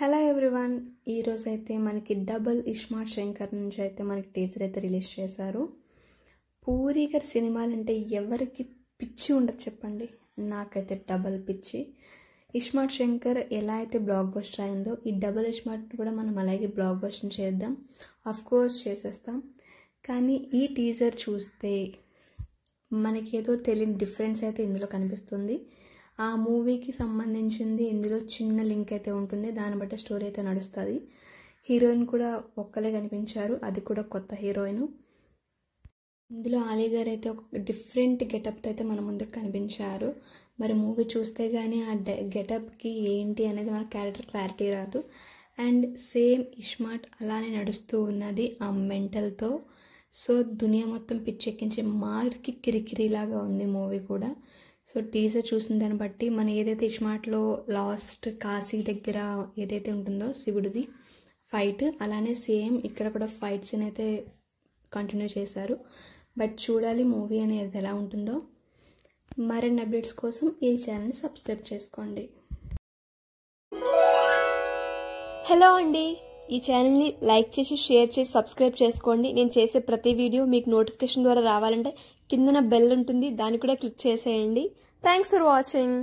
Hello everyone, ఈరోజు అయితే మనకి డబుల్ ఇస్మార్ట్ శంకర్ నుంచి అయితే మనకి టీజర్ అయితే రిలీజ్ చేశారు. పూరి గారి సినిమాలంటే ఎవరికి పిచ్చి ఉండదు చెప్పండి. నాకైతే డబుల్ పిచ్చి. ఇస్మార్ట్ శంకర్ ఎలా అయితే బ్లాక్ బస్టర్ అయిందో ఈ డబుల్ ఇస్మార్ట్ కూడా మనం అలాగే బ్లాక్ బస్టర్ చేద్దాం. ఆఫ్ కోర్స్ చేసేస్తాం. కానీ ఈ టీజర్ చూస్తే మనకి ఏదో తెలియని డిఫరెన్స్ అయితే ఇందులో కనిపిస్తుంది. ఆ మూవీకి సంబంధించింది ఇందులో చిన్న లింక్ అయితే ఉంటుంది. దాన్ని బట్టి స్టోరీ అయితే నడుస్తుంది. హీరోయిన్ కూడా ఒక్కలే కనిపించారు, అది కూడా కొత్త హీరోయిన్. ఇందులో ఆలీ గారు అయితే ఒక డిఫరెంట్ గెటప్తో అయితే మన ముందుకు కనిపించారు. మరి మూవీ చూస్తే కానీ ఆ గెటప్కి ఏంటి అనేది మన క్యారెక్టర్ క్లారిటీ రాదు. అండ్ సేమ్ ఇస్మార్ట్ అలానే నడుస్తూ ఉన్నది ఆ మెంటల్తో. సో దునియా మొత్తం పిచ్చెక్కించే మార్కి కిరికిరిలాగా ఉంది మూవీ కూడా. సో టీజర్ చూసిన దాన్ని బట్టి మన ఏదైతే ఇస్మార్ట్లో లాస్ట్ కాశీ దగ్గర ఏదైతే ఉంటుందో శివుడిది ఫైట్, అలానే సేమ్ ఇక్కడ కూడా ఫైట్ సీన్ అయితే కంటిన్యూ చేశారు. బట్ చూడాలి మూవీ అనేది ఎలా ఉంటుందో. మరిన్ని అప్డేట్స్ కోసం ఈ ఛానల్ని సబ్స్క్రైబ్ చేసుకోండి. హలో అండి, ఈ ఛానల్ని లైక్ చేసి షేర్ చేసి సబ్స్క్రైబ్ చేసుకోండి. నేను చేసే ప్రతి వీడియో మీకు నోటిఫికేషన్ ద్వారా రావాలంటే కిందన బెల్ ఉంటుంది, దాన్ని కూడా క్లిక్ చేసేయండి. Thanks for watching.